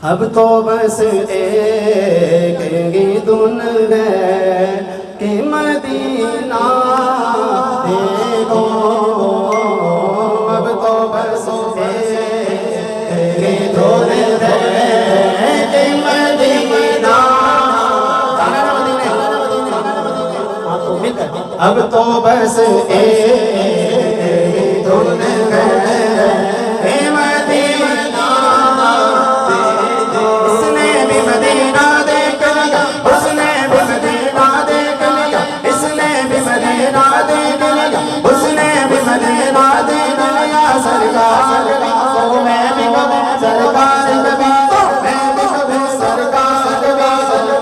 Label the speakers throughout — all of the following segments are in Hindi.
Speaker 1: अब तो बस एक ही धुन है कि मदीना देखो। अब तो बस एक ही धुन है कि मदीना। अब तो बस एक ही धुन है कि मदीना। उसने भी मदीना देख लिया, उसने भी मदीना देख लिया, इसने भी मदीना देख लिया, उसने भी मदीना देख लिया। सरकार कभी मैं भी कभी सरकार कभी मैं भी कभी सरकार कभी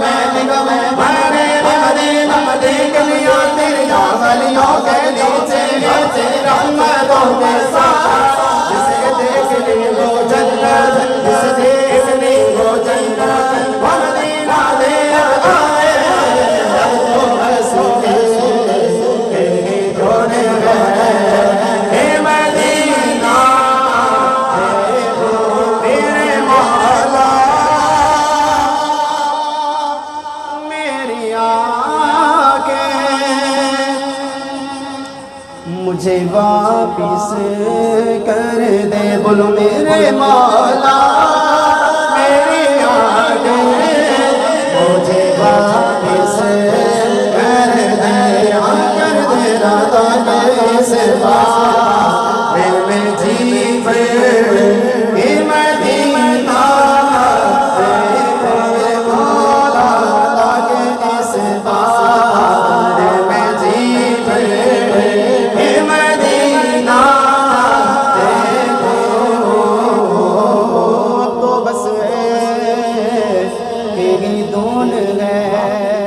Speaker 1: मैं भी कभी मैंने भी मदीना देख लिया। तेरी गलियों के नीचे नीचे रहमतों के साथ जिसे देख ली वो जन्नत, जिसे देख ली वो जन्नत, वो मदीना दे आए। अब तो बस एक धुन है मदीना देखो मेरे मौला। मेरी आंखें मुझे वापिस कर दे, बोलो मेरे मौला। मेरी आंखें मुझे वापिस कर दे, कर दे राधा के सिवा मैं जी भर के मदीना देखो मौला के सिवा मैं जी भर के मदीना देखो। अब तो बस एक ही धुन है